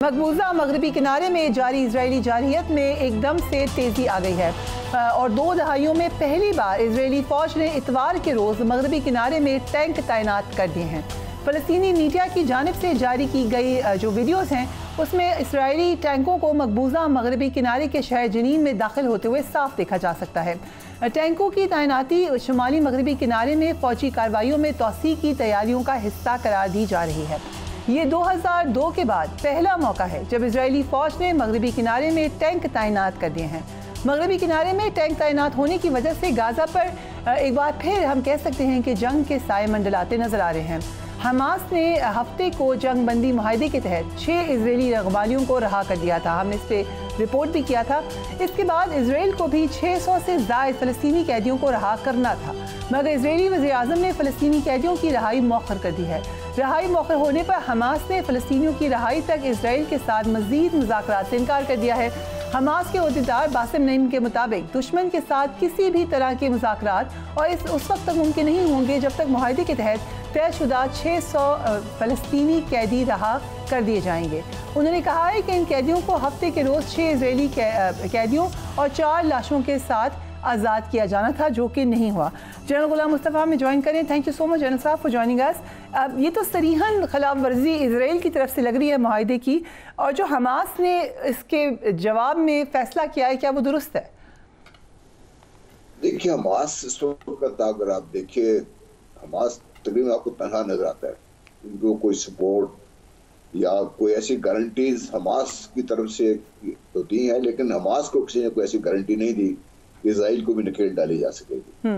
मकबूजा मगरबी किनारे में जारी इजरायली जारहियत में एकदम से तेज़ी आ गई है और 2 दहाइयों में पहली बार इजरायली फ़ौज ने इतवार के रोज़ मगरबी किनारे में टैंक तैनात कर दिए हैं। फ़लस्तीनी मीडिया की जानिब से जारी की गई जो वीडियोज़ हैं उसमें इसराइली टैंकों को मकबूजा मगरबी किनारे के शहर जनीन में दाखिल होते हुए साफ देखा जा सकता है। टैंकों की तैनाती शुमाली मगरबी किनारे में फ़ौजी कार्रवाइयों में तोसी की तैयारियों का हिस्सा करार दी जा रही है। ये 2002 के बाद पहला मौका है जब इजरायली फ़ौज ने मगरबी किनारे में टैंक तैनात कर दिए हैं। मगरबी किनारे में टैंक तैनात होने की वजह से गाज़ा पर एक बार फिर हम कह सकते हैं कि जंग के साए मंडलाते नजर आ रहे हैं। हमास ने हफ्ते को जंग बंदी मुआहदे के तहत 6 इजरायली रगबालियों को रहा कर दिया था। हमने इस पर रिपोर्ट भी किया था। इसके बाद इसराइल को भी 600 से ज़ायद फ़लस्तीनी कैदियों को रहा करना था, मगर इजरायली वज़ीर-ए-आज़म ने फ़लस्तीनी कैदियों की रहाई मौखर कर दी है। रहाई मौखर होने पर हमास ने फ़लस्तीनियों की रहाई तक इसराइल के साथ मज़ीद मुज़ाकरात से इनकार कर दिया है। हमास के अहदेदार बासिम नईम के मुताबिक दुश्मन के साथ किसी भी तरह के मुज़ाकरात और उस वक्त तक मुमकिन नहीं होंगे जब तक मुआहदे के तहत तयशुदा 600 फ़लस्तीनी कैदी रहा कर दिए जाएंगे। उन्होंने कहा है कि इन कैदियों को हफ्ते के रोज़ 6 इजरायली कैदियों और 4 लाशों के साथ आज़ाद किया जाना था, जो कि नहीं हुआ। जनरल गुलाम मुस्तफ़ा में ज्वाइन करें। Thank you so much general साहब फॉर जॉइनिंग अस। अब ये तो सरीहन खिलाफ वर्जी इसराइल की तरफ से लग रही है मुआहदे की, और जो हमास ने इसके जवाब में फैसला किया है, क्या वो दुरुस्त है? देखिए, हमास इस वक्त अगर आप देखिए, हमास तकरीबन आपको तनहा नजर आता है। उनको कोई सपोर्ट या कोई ऐसी गारंटीज हमास की तरफ से होती हैं, लेकिन हमास को किसी ने कोई ऐसी गारंटी नहीं दी कि इजराइल को भी नकेल डाली जा सकेगी।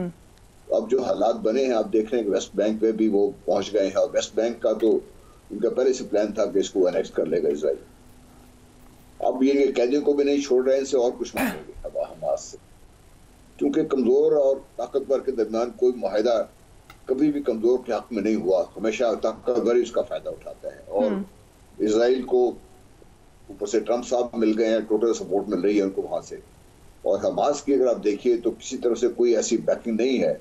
अब जो हालात बने हैं, आप देख रहे हैं कि वेस्ट बैंक पे भी वो पहुंच गए हैं, और वेस्ट बैंक का तो उनका पहले से प्लान था कि इसको अनेक्स कर लेगा इजराइल। अब ये कैदियों को भी नहीं छोड़ रहे हैं, इनसे और कुछ मांगेंगे अब हमास से, क्योंकि कमजोर और ताकतवर के दरमियान कोई मुआहदा कभी भी कमजोर के हक में नहीं हुआ। हमेशा ताकतवर ही उसका फायदा उठाता है, और इजराइल को ऊपर से ट्रंप साहब मिल गए हैं, टोटल सपोर्ट मिल रही है उनको वहां से। और हमास की अगर आप देखिए तो किसी तरह से कोई ऐसी बैकिंग नहीं है।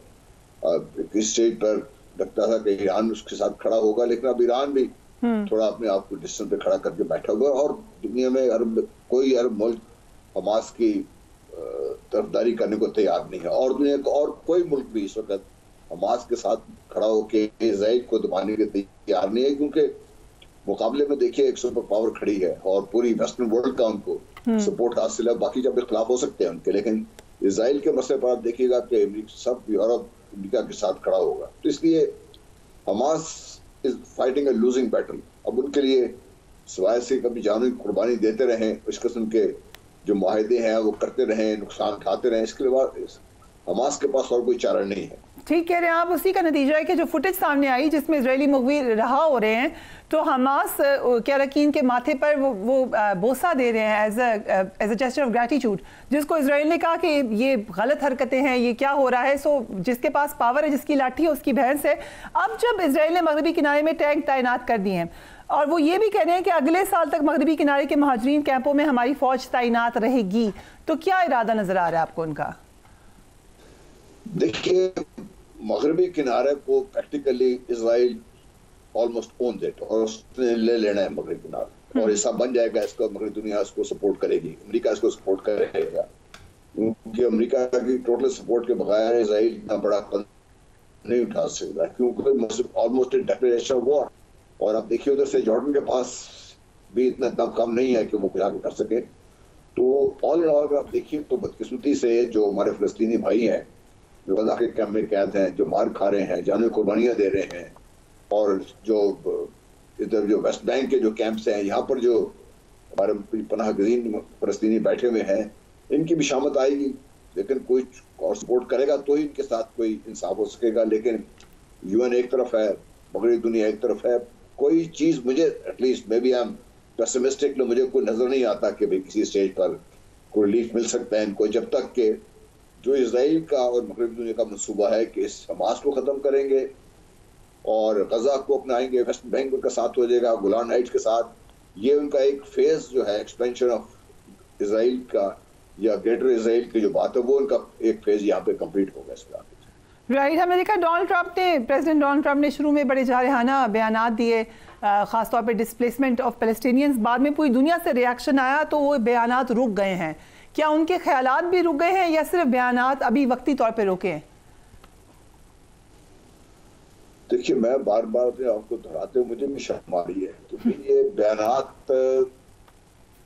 इस स्टेज पर लगता था कि ईरान उसके साथ खड़ा होगा, लेकिन अब ईरान भी थोड़ा अपने आप को डिस्टेंस पे खड़ा करके बैठा हुआ, और दुनिया में कोई अरब मुल्क हमास की तरफदारी करने को तैयार नहीं है, और दुनिया का और कोई मुल्क भी इस वक्त हमास के साथ खड़ा होकर इजराइल को दबाने के तैयार नहीं है, क्योंकि मुकाबले में देखिए एक सुपर पावर खड़ी है और पूरी वेस्टर्न वर्ल्ड का उनको सपोर्ट हासिल है। बाकी जब इख्तिलाफ हो सकते हैं उनके, लेकिन इजराइल के मसले पर आप देखिएगा कि सब यूरोप अमेरिका के साथ खड़ा होगा। तो इसलिए Hamas is fighting a losing battle. अब उनके लिए सिवाय से कभी जानों की कुर्बानी देते रहें, इस किस्म के जो मुआहदे हैं वो करते रहें, नुकसान उठाते रहें, इसके लिए हमास के पास और कोई चारा नहीं है। ठीक कह रहे हैं आप। उसी का नतीजा है कि जो फुटेज सामने आई जिसमें इजरायली मुखबिर रहा हो रहे हैं, तो हमास क्या रकीन के माथे पर वो बोसा दे रहे हैं as a gesture of gratitude, जिसको इजराइल ने कहा कि ये गलत हरकतें हैं, ये क्या हो रहा है। सो जिसके पास पावर है, जिसकी लाठी है, उसकी भैंस है। अब जब इजराइल ने मगरबी किनारे में टैंक तैनात कर दिए हैं, और वो ये भी कह रहे हैं कि अगले साल तक मगरबी किनारे के महाजरीन कैंपों में हमारी फौज तैनात रहेगी, तो क्या इरादा नजर आ रहा है आपको उनका? देखिए, मगरबी किनारे को practically Israel almost own it, और उसने ले लेना है मगरबी किनारा, और ऐसा बन जाएगा इसका। मगरबी दुनिया इसको सपोर्ट करेगी, अमेरिका इसको सपोर्ट करेगा, क्योंकि अमेरिका की टोटल सपोर्ट के बगैर इजराइल इतना बड़ा नहीं उठा सकता, क्योंकि ऑलमोस्ट ए डिक्लेरेशन वॉर। और अब देखिए उधर से जॉर्डन के पास भी इतना कम नहीं है कि वो कुछ आगे कर सके। तो ऑल इन ऑल आप देखिए तो बदकिस्मती से जो हमारे फ़लस्तीनी भाई हैं, जो गज़ा के कैंप में कैद हैं, जो मार खा रहे हैं, जानों कुर्बानियाँ दे रहे हैं, और जो इधर जो वेस्ट बैंक के जो कैंप्स हैं, यहाँ पर जो हमारे पनाह गज़ीन फ़लस्तीनी बैठे हुए हैं, इनकी भी शामत आएगी। लेकिन कोई और सपोर्ट करेगा तो ही इनके साथ कोई इंसाफ हो सकेगा। लेकिन यूएन एक तरफ है, मगरबी दुनिया एक तरफ है, कोई चीज़ मुझे at least maybe I am pessimistic, मुझे कोई नज़र नहीं आता कि भाई किसी स्टेज पर कोई रिलीफ मिल सकता है इनको, जब तक कि जो इजराइल का और मगरबी दुनिया का मंसूबा है कि इस हमास को ख़त्म करेंगे और गजा को अपनाएंगे, वेस्ट बैंक उनका साथ हो जाएगा गोलान हाइट्स के साथ। ये उनका एक फेज जो है एक्सपेंशन ऑफ इजराइल का या ग्रेटर इजराइल की जो बात है, वो उनका एक फेज यहाँ पे कंप्लीट होगा इस पर। राइट। हमने देखा प्रेसिडेंट डोनाल्ड ट्रंप ने शुरू में बड़े जारहाना बयानात दिए ख़ास तौर पे डिस्प्लेसमेंट ऑफ पैलेस्टीनियंस, बाद में पूरी दुनिया से रिएक्शन आया तो वो बयानात रुक गए हैं। क्या उनके ख्यालात भी रुक गए हैं या सिर्फ बयानात अभी वक्ती तौर पे रुके हैं? देखिए, मैं बार बार आपको दोहराते हुए मुझे भी शर्म आ रही है, क्योंकि ये बयानात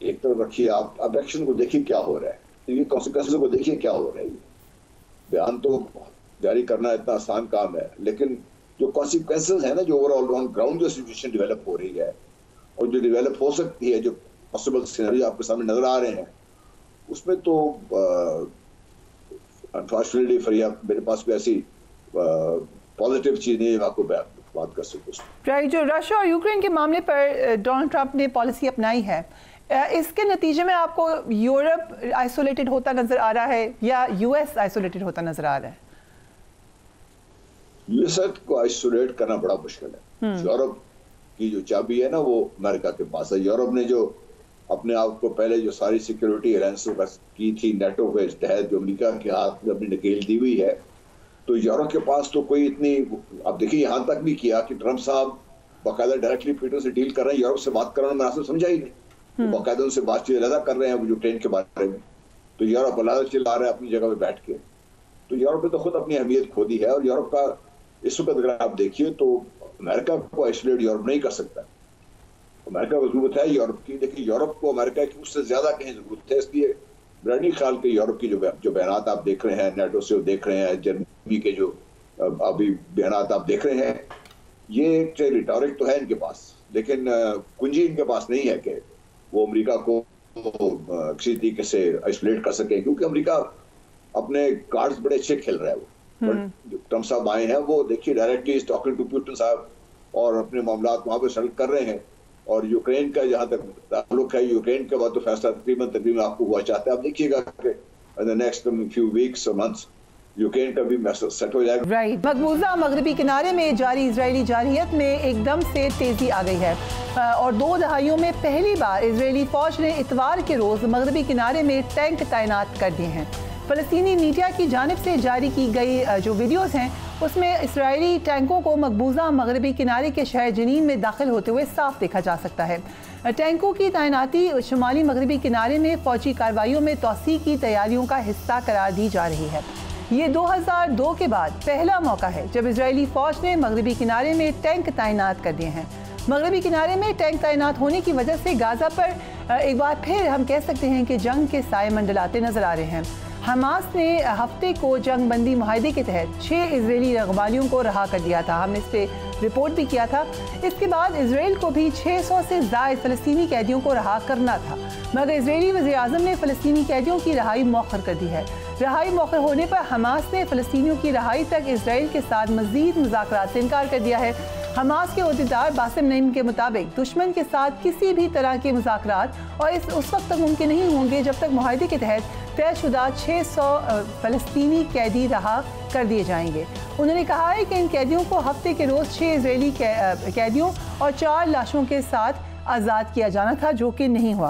एक तरफ रखिए, आप एक्शन को देखिए क्या हो रहा है, ये कॉन्सिक्वेंसेस को देखिए क्या हो रहा है। बयान तो जारी करना इतना आसान काम है, लेकिन जो कॉन्सिक्वेंसेस है ना, जो ओवरऑल ऑन ग्राउंड जो सिचुएशन डेवलप हो रही है और जो डेवलप हो सकती है, जो पॉसिबल सिनेरियो आपके सामने नजर आ रहे हैं, उसमें तो अनफॉर्चुनेटली फरिया मेरे पास कोई ऐसी पॉजिटिव चीज नहीं है आपको बात कर सकूं। राइट, जो रशिया और यूक्रेन के मामले पर डोनाल्ड ट्रंप ने पॉलिसी अपनाई है, इसके नतीजे में आपको यूरोप आइसोलेटेड होता नजर आ रहा है या यूएस आइसोलेटेड होता नजर आ रहा है? यूएस को आइसोलेट करना बड़ा मुश्किल है। यूरोप की जो चाबी है ना, वो अमेरिका के पास है। यूरोप ने जो अपने आप को पहले जो सारी सिक्योरिटी अलायंस की थी नेटो के तहत, जो अमेरिका के हाथ में अपनी नकेल दी हुई है, तो यूरोप के पास तो कोई इतनी, अब देखिए यहाँ तक भी किया कि ट्रंप साहब बाकायदा डायरेक्टली पीटर से डील कर रहे हैं, यूरोप से बात करना मुनासिब समझा ही नहीं, बाकायदा उनसे बातचीत अलग कर रहे हैं वो यूक्रेन के बारे में। तो यूरोप अलग चिल्ला रहा है अपनी जगह पे बैठ के। तो यूरोप ने तो खुद अपनी अहमियत खो दी है, और यूरोप का इस वक्त अगर आप देखिए तो अमेरिका को आइसोलेट यूरोप नहीं कर सकता। अमेरिका को जरूरत है यूरोप की, लेकिन यूरोप को अमेरिका की उससे ज्यादा कहीं जरूरत है। इसलिए मेरा नहीं ख्याल कि यूरोप की जो बयानात आप देख रहे हैं, नेटो से देख रहे हैं, जर्मनी के जो अभी बयानात आप देख रहे हैं, ये एक रिटोरिक तो है इनके पास, लेकिन कुंजी इनके पास नहीं है कि वो अमेरिका को किसी तरीके से आइसोलेट कर सके, क्योंकि अमेरिका अपने कार्ड्स बड़े अच्छे खेल रहा है। वो जो ट्रंप साहब आए हैं, वो देखिए डायरेक्टली टॉकिंग टू पुतिन साहब और अपने मामला वहां पर सेटल कर रहे हैं। और यूक्रेन का जहां तक ताल्लुक है, यूक्रेन के बाद तो फैसला तकरीबन आपको हुआ चाहता है। आप देखिएगा कि in the next few weeks और मंथ्स यूक्रेन का भी मैसेज सेट हो जाएगा। राइट, मकबूजा मगरबी किनारे में जारी इजरायली जारहियत में एकदम से तेजी आ गई है और 2 दहाइयों में पहली बार इजरायली फौज ने इतवार के रोज मगरबी किनारे में टैंक तैनात कर दिए हैं। फ़लस्तीनी मीडिया की जानिब से जारी की गई जो वीडियोस हैं, उसमें इसराइली टैंकों को मकबूजा मगरबी किनारे के शहर जनीन में दाखिल होते हुए साफ देखा जा सकता है। टैंकों की तैनाती शुमाली मगरबी किनारे में फौजी कार्रवाइयों में तोसी की तैयारियों का हिस्सा करार दी जा रही है। ये 2002 के बाद पहला मौका है जब इजरायली फ़ौज ने मगरबी किनारे में टैंक तैनात कर दिए हैं। मगरबी किनारे में टैंक तैनात होने की वजह से गाज़ा पर एक बार फिर हम कह सकते हैं कि जंग के साए मंडलाते नजर आ रहे हैं। हमास ने हफ्ते को जंग बंदी मुआहदे के तहत 6 इजरायली रगबालियों को रहा कर दिया था। हमने इस पर रिपोर्ट भी किया था। इसके बाद इसराइल को भी 600 से ज़ायद फ़लस्तीनी कैदियों को रहा करना था, मगर इजरायली वज़ीर-ए-आज़म ने फ़लस्तीनी कैदियों की रहाई मौखर कर दी है। रहाई मौखर होने पर हमास ने फ़लस्तीनियों की रहाई तक इसराइल के साथ मज़ीद मुज़ाकरात से इनकार कर दिया है। हमास के अहदेदार बासिम नईम के मुताबिक दुश्मन के साथ किसी भी तरह के मुज़ाकरात और उस वक्त तक मुमकिन नहीं होंगे जब तक मुआहदे के तहत तयशुदा 600 फ़लस्तीनी कैदी रहा कर दिए जाएंगे। उन्होंने कहा है कि इन कैदियों को हफ्ते के रोज़ 6 इजरायली कैदियों और 4 लाशों के साथ आज़ाद किया जाना था, जो कि नहीं हुआ।